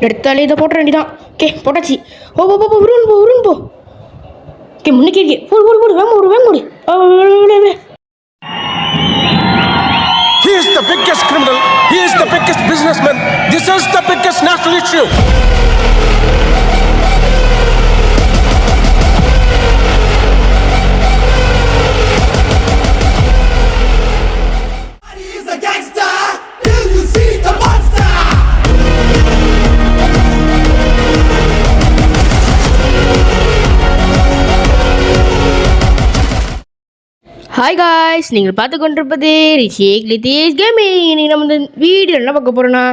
எடுத்தாலே இதை போட்ட வேண்டிதான். ஓகே போட்டாச்சு. ஓ போ போ உருவன் போ. ஓகே முன்னுக்கு இருக்கே. போடு வேங்க. He is the biggest criminal. He is the biggest businessman. This is the biggest national issue. He is a gangster. Till you see the monster. Hi guys, நீங்கள் பார்த்து கொண்டிருப்பது ரிஷேக் லிதேஷ் கேமிங். இன்னைக்கு நம்ம இந்த வீடியோ என்ன பார்க்க போகிறோன்னா,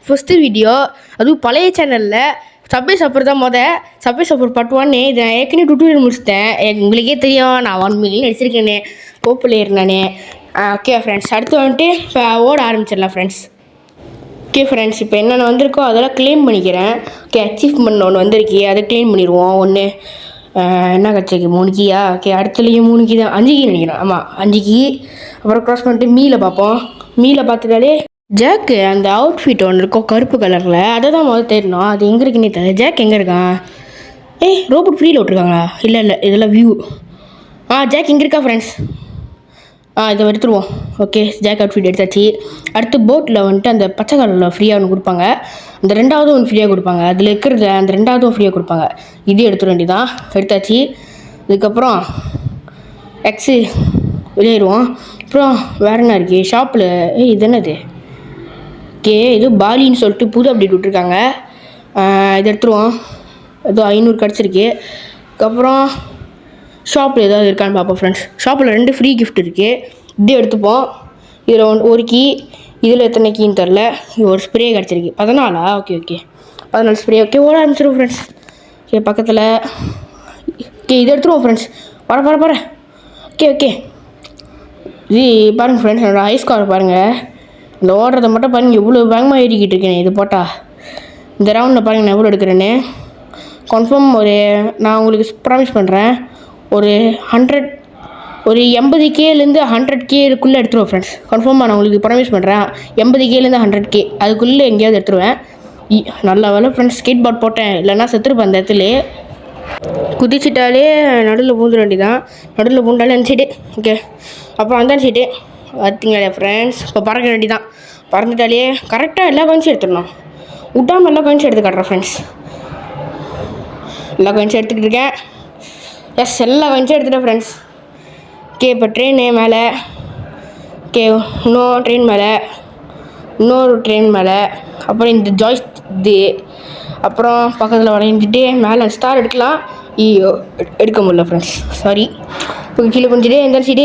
ஃபஸ்ட்டு வீடியோ, அதுவும் பழைய சேனலில் சப்வே சஃபர் தான் சப்வே சஃபர் பார்ட் 1. இதை நான் ஏற்கனவே டுட்டோரியல் முடிச்சிட்டேன். உங்களுக்கே தெரியும், நான் 1 மில்லியன் அடிச்சிருக்கேனே, போப்புலர் நானே. ஓகே ஃப்ரெண்ட்ஸ், அடுத்து வந்துட்டு ஓட ஆரம்பிச்சிடலாம் ஃப்ரெண்ட்ஸ். ஓகே ஃப்ரெண்ட்ஸ், இப்போ என்னென்ன வந்திருக்கோ அதெல்லாம் க்ளைம் பண்ணிக்கிறேன். ஓகே, அச்சீவ்மெண்ட் ஒன்று வந்திருக்கு, அதை க்ளைம் பண்ணிடுவோம். ஒன்று என்ன கிடச்சிருக்கு, 3 கீயா. ஓகே, அடுத்துலேயும் 3 கீ தான், 5 கீ நினைக்கிறேன். ஆமாம் 5 கீ. அப்புறம் க்ராஸ் பண்ணிட்டு மீலை பார்ப்போம். மீலை பார்த்துட்டாலே ஜாக்கு அந்த அவுட்ஃபிட் ஒன்று இருக்கும் கருப்பு கலரில், அதை தான் முதல்ல தேடணும். அது எங்கே இருக்குன்னே தெரியல. ஜாக் எங்கே இருக்கான்? ரோபோட் ஃப்ரீயில் விட்ருக்காங்களா? இல்லை இதெல்லாம் வியூ. ஜாக் எங்கே இருக்கா ஃப்ரெண்ட்ஸ்? இதை எடுத்துருவோம். ஓகே, ஜாக் அவுட்ஃபிட் எடுத்தாச்சு. அடுத்து போட்டில் வந்துட்டு அந்த பச்சை கலரில் ஃப்ரீயாக ஒன்று கொடுப்பாங்க, அந்த 2வது ஒன்று ஃப்ரீயாக கொடுப்பாங்க. அதில் இருக்கிறது அந்த 2வது ஃப்ரீயாக கொடுப்பாங்க. இது எடுத்துட வேண்டியதான். எடுத்தாச்சு. இதுக்கப்புறம் எக்ஸு வெளியேறுவோம். அப்புறம் வேறு என்ன இருக்குது ஷாப்பில்? இது என்னது? ஓகே, இது பாலின்னு சொல்லிட்டு புது அப்டேட் விட்ருக்காங்க. இதை எடுத்துருவோம். ஏதோ 500 கிடச்சிருக்கு. அதுக்கப்புறம் ஷாப்பில் ஏதாவது இருக்கான்னு பார்ப்போம் ஃப்ரெண்ட்ஸ். ஷாப்பில் 2 ஃப்ரீ கிஃப்ட் இருக்குது. இப்படி எடுத்துப்போம். இதில் ஒரு கீ, இதில் எத்தனை கீன்னு தெரில. இது ஒரு ஸ்ப்ரே கிடச்சிருக்கு. 14. Okay 14 spray. ஓகே, ஓட ஆரம்பிச்சிடும் ஃப்ரெண்ட்ஸ். ஓகே, பக்கத்தில். ஓகே, இதை எடுத்துருவோம் ஃப்ரெண்ட்ஸ். போகிறேன். ஓகே இது பாருங்கள் ஃப்ரெண்ட்ஸ், என்னோடய ஐஸ் ஸ்கார் பாருங்கள். இந்த ஓடுறதை மட்டும் பாருங்கள், எவ்வளோ வேகமாக ஏறிக்கிட்டு இருக்கேன். இது போட்டால் இந்த ரவுண்டில் பாருங்கள் நான் எவ்வளோ எடுக்கிறேன்னு. கன்ஃபார்ம் நான் உங்களுக்கு ப்ராமிஸ் பண்ணுறேன், ஒரு 80Kலேருந்து 100Kக்குள்ளே எடுத்துருவேன் ஃப்ரெண்ட்ஸ். கன்ஃபார்மாக நான் உங்களுக்கு ப்ராமிஸ் பண்ணுறேன். 80Kலேருந்து 100K அதுக்குள்ளே எங்கேயாவது எடுத்துருவேன். நல்ல வேலை ஃப்ரெண்ட்ஸ், ஸ்கேட் போர்ட் போட்டேன், இல்லைன்னா செத்துருப்பேன். அந்த இடத்துல குதிச்சிட்டாலே நடுவில் பூந்துட வேண்டியதான். நடுவில் பூண்டாலே அந்த சைடு. ஓகே, அப்புறம் அந்த சைடு பார்த்தீங்களா ஃப்ரெண்ட்ஸ். இப்போ பறக்க வேண்டியதான். பறந்துட்டாலே கரெக்டாக எல்லா காயின்ஸும் எடுத்துடணும். விட்டாமல் எல்லா காயின்ஸும் எடுத்து காட்டுறேன் ஃப்ரெண்ட்ஸ். எல்லா காயின்ஸும் எடுத்துக்கிட்டு இருக்கேன். எல்லா காயின்ஸும் எடுத்துட்டேன் ஃப்ரெண்ட்ஸ். ஓகே, இப்போ ட்ரெயின் மேலே. ஓகே, இன்னொரு ட்ரெயின் மேலே. அப்புறம் இந்த ஜாய்ஸ் இது. அப்புறம் பக்கத்தில் வளைஞ்சிட்டு மேலே ஸ்டார் எடுக்கலாம். எடுக்க முடியல ஃப்ரெண்ட்ஸ், சாரி. இப்போ கீழே குஞ்சிட்டு இந்த சைடு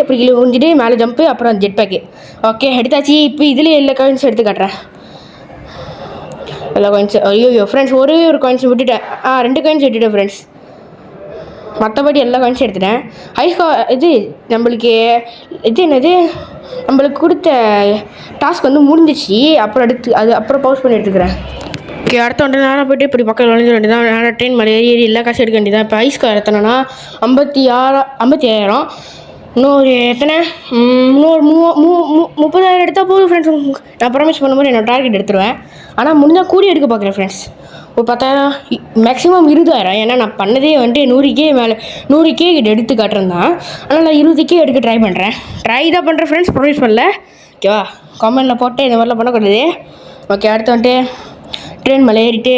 இப்போ கீழே குஞ்சிட்டு மேலே ஜம்ப்பு. அப்புறம் ஜெட் பேக்கு. ஓகே, எடுத்தாச்சு. இப்போ இதில் எல்லா காயின்ஸும் எடுத்து காட்டுறேன். எல்லா காயின்ஸு ஐயோ ஃப்ரெண்ட்ஸ், ஒரே ஒரு காயின்ஸ் விட்டுட்டேன். 2 காயின்ஸ் விட்டுட்டேன் ஃப்ரெண்ட்ஸ். மற்றபடி எல்லா காயின்ஸும் எடுத்துட்டேன். இது நம்மளுக்கு இது என்னது, நம்மளுக்கு கொடுத்த டாஸ்க் வந்து முடிஞ்சிச்சு. அப்புறம் பவுஸ் பண்ணி எடுத்துக்கிறேன். ஓகே, அடுத்த வந்துட்டு நேராக போய்ட்டு இப்படி பக்கம் வளைஞ்சிட வேண்டியதான். நேராக ட்ரெயின் மேலே ஏறி எல்லா காசு எடுக்க வேண்டியதான். இப்போ ஐஸ்கார் எத்தனைனா 56,000. இன்னொரு எத்தனை, இன்னொரு 30,000 எடுத்தால் போதும் ஃப்ரெண்ட்ஸ். நான் ப்ராமிஸ் பண்ண மாதிரி என்னோட டார்கெட் எடுத்துருவேன். ஆனால் முடிஞ்சால் கூடி எடுக்க பார்க்குறேன் ஃப்ரெண்ட்ஸ். ஒரு 10,000, மேக்ஸிமம் 20,000. ஏன்னா நான் பண்ணதே வந்துட்டு 100K மேலே 100K கிட்ட எடுத்து காட்டுறேன் தான். ஆனால் நான் 20K எடுக்க ட்ரை பண்ணுறேன் ஃப்ரெண்ட்ஸ். ப்ரொடியூஸ் பண்ணல. ஓகேவா, கமெண்டில் போட்டு இந்த மாதிரிலாம் பண்ணக்கூடாது. ஓகே, அடுத்து வந்துட்டு ட்ரெயின் மேலே ஏறிட்டு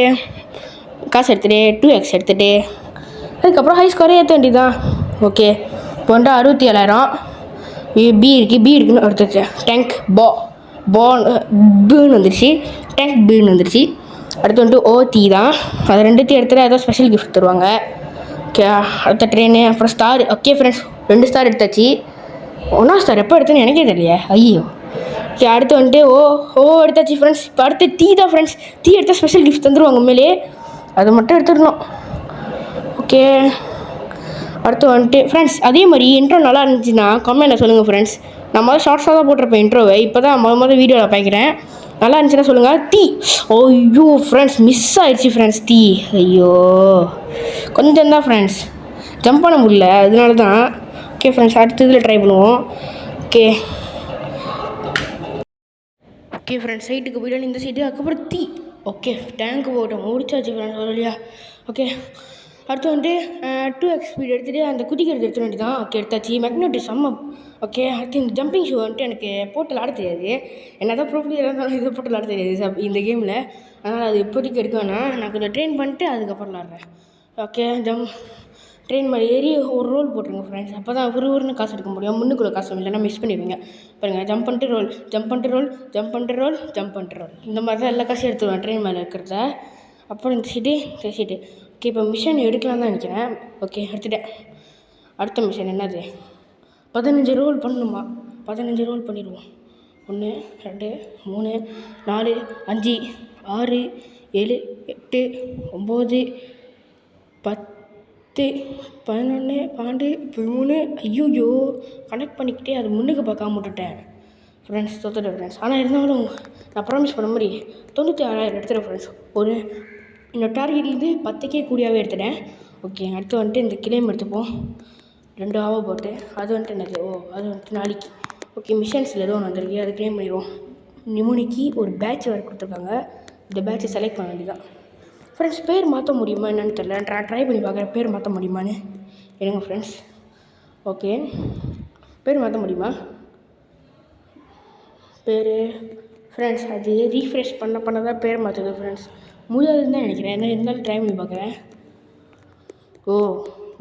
காசு எடுத்துகிட்டு 2x எடுத்துகிட்டு அதுக்கப்புறம் ஹை ஸ்கோரே ஏற்ற வேண்டியதுதான். ஓகே, இப்போ வந்துட்டு 67,000. பி இருக்குன்னு எடுத்துச்சு. டேங்க் பீன்னு வந்துருச்சு. டேங்க் பீன்னு வந்துருச்சு. அடுத்து வந்துட்டு OT தான். அது 2த்தையும் எடுத்துகிட்டு ஏதோ ஸ்பெஷல் கிஃப்ட் தருவாங்க. ஓகே, அடுத்த ட்ரெயின். அப்புறம் ஸ்டார். ஓகே ஃப்ரெண்ட்ஸ், 2 ஸ்டார் எடுத்தாச்சு. 1 ஸ்டார் எப்போ எடுத்தேன்னு எனக்கே தெரியலையே. ஐயோ. ஓகே, அடுத்து வந்துட்டு எடுத்தாச்சு ஃப்ரெண்ட்ஸ். இப்போ அடுத்து டீ தான் ஃப்ரெண்ட்ஸ். டீ எடுத்தால் ஸ்பெஷல் கிஃப்ட் தந்துடுவாங்க உண்மையிலே. அதை மட்டும் எடுத்துடணும். ஓகே, அடுத்து வந்துட்டு ஃப்ரெண்ட்ஸ், அதே மாதிரி இன்ட்ரோ நல்லா இருந்துச்சுன்னா கமெண்ட்டில் சொல்லுங்கள் ஃப்ரெண்ட்ஸ். நான் முதல்ல ஷார்ட்ஸாக தான் போட்டிருப்பேன் இன்ட்ரோவை. இப்போ தான் முதல் வீடியோவில் பார்க்குறேன். நல்லா இருந்துச்சுன்னா சொல்லுங்கள். ஐயோ ஃப்ரெண்ட்ஸ், மிஸ் ஆயிடுச்சு ஃப்ரெண்ட்ஸ். ஐயோ கொஞ்சம் தான் ஃப்ரெண்ட்ஸ், ஜம்ப் பண்ண முடியல, அதனால தான். ஓகே ஃப்ரெண்ட்ஸ், அடுத்த இதில் ட்ரை பண்ணுவோம். ஓகே ஃப்ரெண்ட்ஸ், சைட்டுக்கு போய்ட்டு இந்த சைடு. அதுக்கப்புறம் ஓகே டேங்க் போட்டோம் முடிச்சாச்சு ஃப்ரெண்ட்ஸ் ஒரு வழியா. ஓகே அடுத்து வந்துட்டு 2x ஸ்பீட் எடுத்துகிட்டு அந்த குதிக்கிறது எடுத்துட வேண்டியதான். ஓகே எடுத்தாச்சு. மெக்னோட்டி செம்ம. ஓகே அடுத்து இந்த ஜம்பிங் ஷூ வந்துட்டு எனக்கு போட்டு விளாட தெரியாது. என்ன தான் ப்ரொஃபைல் இருந்தாலும் இது போட்டு விளாட தெரியாது இந்த கேமில். அதனால் அது இப்போதைக்கு எடுக்க வேணாம். நான் கொஞ்சம் ட்ரெயின் பண்ணிட்டு அதுக்கப்புறம் விளாட்றேன். ஓகே ட்ரெயின் மாதிரி ஏறி ஒரு ரோல் போட்டுருங்க ஃப்ரெண்ட்ஸ். அப்போ தான் ஒருன்னு காசு எடுக்க முடியும். முன்னுக்குள்ள காசு இல்லைன்னா மிஸ் பண்ணிடுவீங்க. பாருங்கள் ஜம்ப் பண்ணிட்டு ரோல், ஜம்ப் பண்ணிட்டு ரோல், ஜம்ப் பண்ணிட்டு ரோல், ஜம்ப் பண்ணிட்டு ரோல். இந்த மாதிரி தான் எல்லா காசும் எடுத்துருவேன் ட்ரெயின் மேலே இருக்கிறத. அப்புறம் இந்த சீட்டு. ஓகே இப்போ மிஷன் எடுக்கலாம் தான் நினைக்கிறேன். ஓகே எடுத்துட்டேன். அடுத்த மிஷன் என்னது? 15 ரோல் பண்ணணுமா? 15 ரோல் பண்ணிடுவோம். 1 2 3 4 5 6 7 8 9 10 11 12 13. ஐயோ கனெக்ட் பண்ணிக்கிட்டே அது முன்னுக்கு பார்க்காம விட்டுட்டேன் ஃப்ரெண்ட்ஸ். தோத்துட்டேன் ஃப்ரெண்ட்ஸ். ஆனால் இருந்தாலும் நான் ப்ராமிஸ் பண்ண மாதிரி 96,000 எடுத்துட்டேன் ஃப்ரெண்ட்ஸ். ஒரு இந்த டார்கெட்லேருந்து 10K கூடியாகவே எடுத்துட்டேன். ஓகே அடுத்து வந்துட்டு இந்த கிளைம் எடுத்துப்போம். 2 ஆவா போட்டு அது வந்துட்டு என்னது? அது வந்துட்டு நாளைக்கு. ஓகே மிஷன்ஸில் ஏதோ ஒன்று வந்திருக்கு, அது கிளைம் பண்ணிடுவோம். நிமோனிக்கு ஒரு பேட்ச் வேறு கொடுத்துருக்காங்க. இந்த பேட்சை செலக்ட் பண்ண வேண்டியதான் ஃப்ரெண்ட்ஸ். பேர் மாற்ற முடியுமா என்னன்னு தெரியல. ட்ரை பண்ணி பார்க்குறேன் பேர் மாற்ற முடியுமான்னு. இருங்க ஃப்ரெண்ட்ஸ். ஓகே பேர் மாற்ற முடியுமா? பேர் ஃப்ரெண்ட்ஸ் அது ரீஃப்ரெஷ் பண்ண தான் பேர் மாற்றுது ஃப்ரெண்ட்ஸ். முடியாதுன்னு தான் நினைக்கிறேன். என்ன இருந்தாலும் ட்ரை பண்ணி பார்க்குறேன்.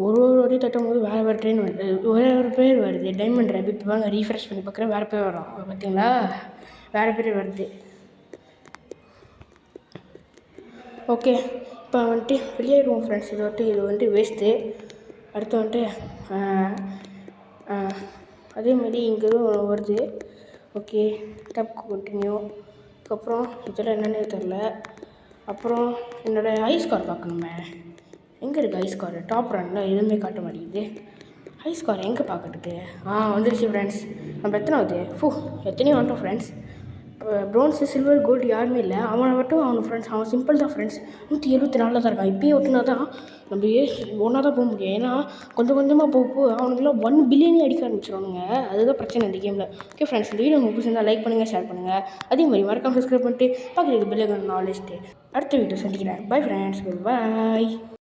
ஒரு வாட்டி தட்டும் போது வேறு ட்ரெயின் வருது, ஒரு பேர் வருது. Diamond rapid. இப்போ வாங்க ரீஃப்ரெஷ் பண்ணி பார்க்குறேன். வேறு பேர் வரும் பார்த்தீங்களா? வேறு பேர் வருது. ஓகே இப்போ வந்துட்டு வெளியேறுவோம் ஃப்ரெண்ட்ஸ். இது வந்துட்டு வேஸ்ட்டு. அடுத்து வந்துட்டு அதேமாதிரி இங்கே வருது. Okay tap continue. அதுக்கப்புறம் இதெல்லாம் என்னென்னு தெரில. அப்புறம் என்னோடய ஐ ஸ்கார் பார்க்கணுமே. எங்கே இருக்குது ஐ ஸ்கார்? டாப் ரனில் எதுவுமே காட்ட மாட்டேங்குது. ஐ ஸ்கார் எங்கே பார்க்கறதுக்கு? வந்துருச்சு ஃப்ரெண்ட்ஸ். நம்ம எத்தனை ஆகுது? எத்தனையோ வந்துட்டோம் ஃப்ரெண்ட்ஸ். ப்ரோன்ஸு சில்வர் கோல்டு யாருமே இல்லை. அவன் ஃப்ரெண்ட்ஸ் அவன் சிம்பிள் தான் ஃப்ரெண்ட்ஸ். 174 தான் இருக்கான். இப்போயே ஒட்டுனா தான் நம்ம ஒன்றா தான் போக முடியும். ஏன்னா கொஞ்சம் கொஞ்சமாக போக அவனுக்குலாம் 1 பில்லியனே அடிக்க ஆரம்பிச்சிடுவானுங்க. அதுதான் பிரச்சனை இந்த கேமில். ஓகே ஃப்ரெண்ட்ஸ் இந்த வீடியோ உங்களுக்கு பிடிச்சிருந்தா லைக் பண்ணுங்கள், ஷேர் பண்ணுங்கள். அதே மாதிரி மறக்காம சப்ஸ்கிரைப் பண்ணிட்டு பக்கத்துக்கு பெல் ஐகான் நாலேஜ்ட்டு அடுத்த வீடியோ சந்திக்கிறேன். Bye friends. பாய்.